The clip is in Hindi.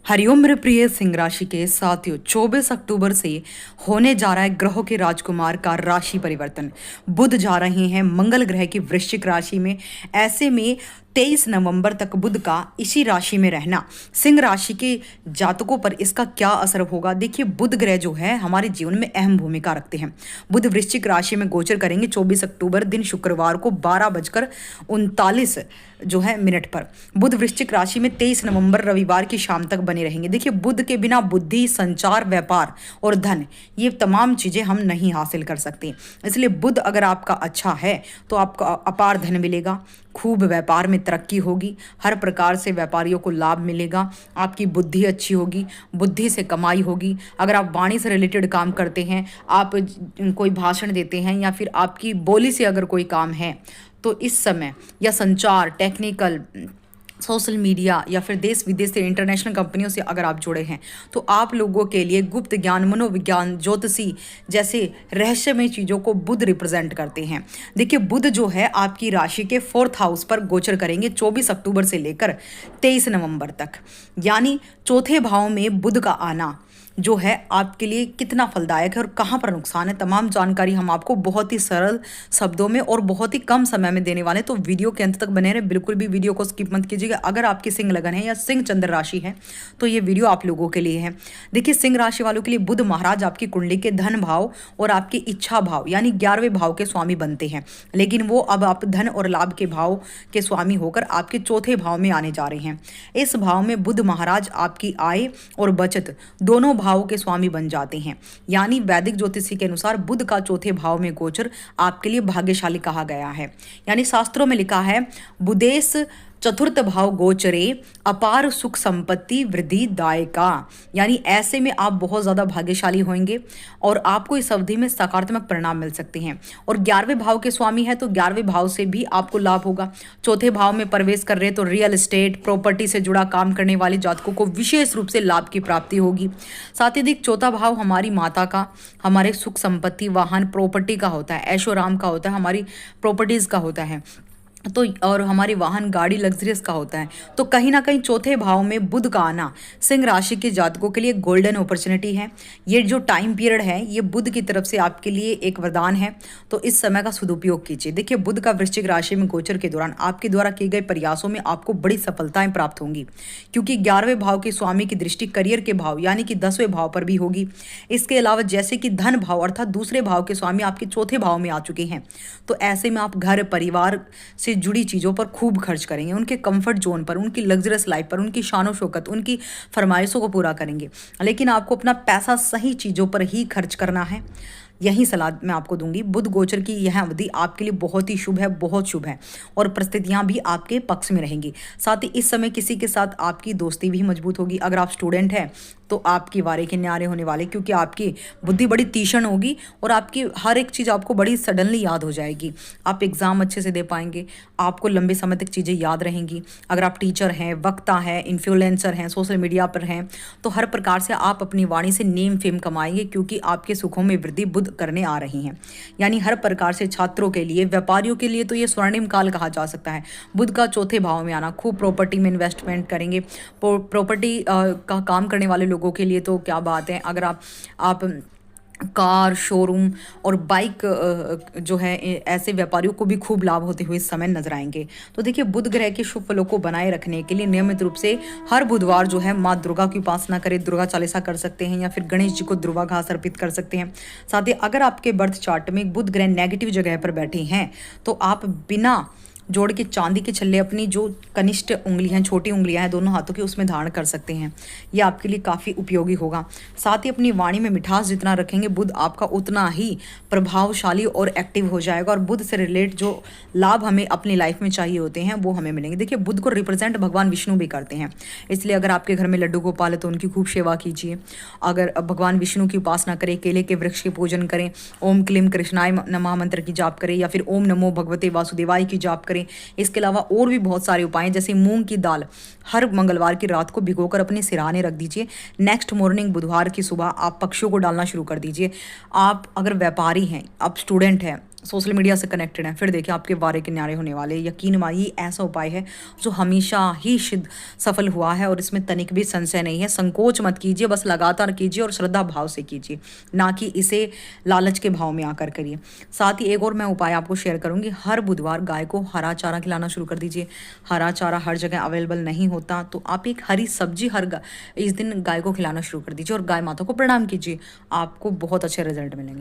हरिओम मेरे प्रिय सिंह राशि के साथियों, 24 अक्टूबर से होने जा रहा है ग्रहों के राजकुमार का राशि परिवर्तन। बुध जा रहे हैं मंगल ग्रह की वृश्चिक राशि में। ऐसे में 23 नवंबर तक बुध का इसी राशि में रहना सिंह राशि के जातकों पर इसका क्या असर होगा। देखिए, बुध ग्रह जो है हमारे जीवन में अहम भूमिका रखते हैं। बुध वृश्चिक राशि में गोचर करेंगे 24 अक्टूबर दिन शुक्रवार को 12:39 जो है मिनट पर। बुध वृश्चिक राशि में 23 नवंबर रविवार की शाम तक बने रहेंगे। देखिए, बुध के बिना बुद्धि, संचार, व्यापार और धन, ये तमाम चीजें हम नहीं हासिल कर सकते। इसलिए बुध अगर आपका अच्छा है तो आपको अपार धन मिलेगा, खूब व्यापार में तरक्की होगी, हर प्रकार से व्यापारियों को लाभ मिलेगा, आपकी बुद्धि अच्छी होगी, बुद्धि से कमाई होगी। अगर आप वाणी से रिलेटेड काम करते हैं, आप कोई भाषण देते हैं या फिर आपकी बोली से अगर कोई काम है, तो इस समय या संचार, टेक्निकल, सोशल मीडिया या फिर देश विदेश से इंटरनेशनल कंपनियों से अगर आप जुड़े हैं, तो आप लोगों के लिए गुप्त ज्ञान, मनोविज्ञान, ज्योतिषी जैसे रहस्यमय चीज़ों को बुध रिप्रेजेंट करते हैं। देखिए, बुध जो है आपकी राशि के 4th हाउस पर गोचर करेंगे 24 अक्टूबर से लेकर 23 नवंबर तक। यानी चौथे भाव में बुध का आना जो है आपके लिए कितना फलदायक है और कहाँ पर नुकसान है, तमाम जानकारी हम आपको बहुत ही सरल शब्दों में और बहुत ही कम समय में देने वाले हैं। तो वीडियो के अंत तक बने रहें, बिल्कुल भी वीडियो को स्किप मत कीजिएगा। अगर आपकी सिंह लगन है या सिंह चंद्र राशि है तो ये वीडियो आप लोगों के लिए है। देखिए, सिंह राशि वालों के लिए बुध महाराज आपकी कुंडली के धन भाव और आपकी इच्छा भाव यानी 11वें भाव के स्वामी बनते हैं, लेकिन वो अब आप धन और लाभ के भाव के स्वामी होकर आपके चौथे भाव में आने जा रहे हैं। इस भाव में बुध महाराज आपकी आय और बचत दोनों भावों के स्वामी बन जाते हैं। यानी वैदिक ज्योतिषी के अनुसार बुध का चौथे भाव में गोचर आपके लिए भाग्यशाली कहा गया है। यानी शास्त्रों में लिखा है, बुधेश चतुर्थ भाव गोचरे अपार सुख संपत्ति वृद्धि दायका। यानी ऐसे में आप बहुत ज़्यादा भाग्यशाली होंगे और आपको इस अवधि में सकारात्मक परिणाम मिल सकते हैं। और 11वें भाव के स्वामी है तो 11वें भाव से भी आपको लाभ होगा। चौथे भाव में प्रवेश कर रहे तो रियल एस्टेट, प्रॉपर्टी से जुड़ा काम करने वाले जातकों को विशेष रूप से लाभ की प्राप्ति होगी। साथ ही देखिए, चौथा भाव हमारी माता का, हमारे सुख संपत्ति, वाहन, प्रॉपर्टी का होता है, ऐशो आराम का होता है, हमारी प्रॉपर्टीज़ का होता है, तो और हमारी वाहन, गाड़ी, लग्जरियस का होता है। तो कहीं ना कहीं चौथे भाव में बुध का आना सिंह राशि के जातकों के लिए गोल्डन अपॉर्चुनिटी है। ये जो टाइम पीरियड है ये बुध की तरफ से आपके लिए एक वरदान है, तो इस समय का सदुपयोग कीजिए। देखिए, बुध का वृश्चिक राशि में गोचर के दौरान आपके द्वारा किए गए प्रयासों में आपको बड़ी सफलताएं प्राप्त होंगी, क्योंकि 11वें भाव के स्वामी की दृष्टि करियर के भाव यानी कि 10वें भाव पर भी होगी। इसके अलावा जैसे कि धन भाव अर्थात दूसरे भाव के स्वामी आपके चौथे भाव में आ चुके हैं, तो ऐसे में आप घर परिवार से जुड़ी चीज़ों पर खूब खर्च करेंगे, उनके कंफर्ट जोन पर, उनकी लग्जरियस लाइफ पर, उनकी शानो शौकत, उनकी फरमाइशों को पूरा करेंगे। लेकिन आपको अपना पैसा सही चीज़ों पर ही खर्च करना है, यही सलाह मैं आपको दूंगी। बुध गोचर की यह अवधि आपके लिए बहुत ही शुभ है, बहुत शुभ है, और परिस्थितियां भी आपके पक्ष में रहेंगी। साथ ही इस समय किसी के साथ आपकी दोस्ती भी मजबूत होगी। अगर आप स्टूडेंट हैं तो आपकी वारे के न्यारे होने वाले, क्योंकि आपकी बुद्धि बड़ी तीक्ष्ण होगी और आपकी हर एक चीज़ आपको बड़ी सडनली याद हो जाएगी। आप एग्ज़ाम अच्छे से दे पाएंगे, आपको लंबे समय तक चीज़ें याद रहेंगी। अगर आप टीचर हैं, वक्ता हैं, इन्फ्लुएंसर हैं, सोशल मीडिया पर हैं, तो हर प्रकार से आप अपनी वाणी से नेम फेम कमाएंगे, क्योंकि आपके सुखों में वृद्धि बुध करने आ रही हैं। यानी हर प्रकार से छात्रों के लिए, व्यापारियों के लिए तो ये स्वर्णिम काल कहा जा सकता है। बुध का चौथे भाव में आना, खूब प्रॉपर्टी में इन्वेस्टमेंट करेंगे। प्रॉपर्टी का काम करने वाले लोगों के लिए तो क्या बात है। अगर आप कार, शोरूम और बाइक जो है, ऐसे व्यापारियों को भी खूब लाभ होते हुए इस समय नजर आएंगे। तो देखिए, बुध ग्रह के शुभ फलों को बनाए रखने के लिए नियमित रूप से हर बुधवार जो है माँ दुर्गा की उपासना करें, दुर्गा चालीसा कर सकते हैं या फिर गणेश जी को दुर्वा घास अर्पित कर सकते हैं। साथ ही अगर आपके बर्थ चार्ट में बुध ग्रह नेगेटिव जगह पर बैठे हैं तो आप बिना जोड़ के चांदी के छल्ले अपनी जो कनिष्ठ उंगली हैं, छोटी उंगलियां हैं दोनों हाथों की, उसमें धारण कर सकते हैं। यह आपके लिए काफ़ी उपयोगी होगा। साथ ही अपनी वाणी में मिठास जितना रखेंगे, बुध आपका उतना ही प्रभावशाली और एक्टिव हो जाएगा और बुध से रिलेट जो लाभ हमें अपनी लाइफ में चाहिए होते हैं वो हमें मिलेंगे। देखिए, बुध को रिप्रेजेंट भगवान विष्णु भी करते हैं, इसलिए अगर आपके घर में लड्डू गोपाल है तो उनकी खूब सेवा कीजिए। अगर भगवान विष्णु की उपासना करें, केले के वृक्ष के पूजन करें, ओम क्लीम कृष्णाय नमः मंत्र की जाप करें या फिर ओम नमो भगवते वासुदेवाय की जाप करें। इसके अलावा और भी बहुत सारे उपाय, जैसे मूंग की दाल हर मंगलवार की रात को भिगोकर अपने सिरहाने रख दीजिए। नेक्स्ट मॉर्निंग बुधवार की सुबह आप पक्षियों को डालना शुरू कर दीजिए। आप अगर व्यापारी हैं, आप स्टूडेंट हैं, सोशल मीडिया से कनेक्टेड हैं, फिर देखिए आपके वारे किनारे होने वाले। यकीन मानिए ऐसा उपाय है जो हमेशा ही सिद्ध सफल हुआ है और इसमें तनिक भी संशय नहीं है। संकोच मत कीजिए, बस लगातार कीजिए और श्रद्धा भाव से कीजिए, ना कि इसे लालच के भाव में आकर करिए। साथ ही एक और मैं उपाय आपको शेयर करूंगी, हर बुधवार गाय को हरा चारा खिलाना शुरू कर दीजिए। हरा चारा हर जगह अवेलेबल नहीं होता, तो आप एक हरी सब्जी इस दिन गाय को खिलाना शुरू कर दीजिए और गाय माता को प्रणाम कीजिए। आपको बहुत अच्छे रिजल्ट मिलेंगे।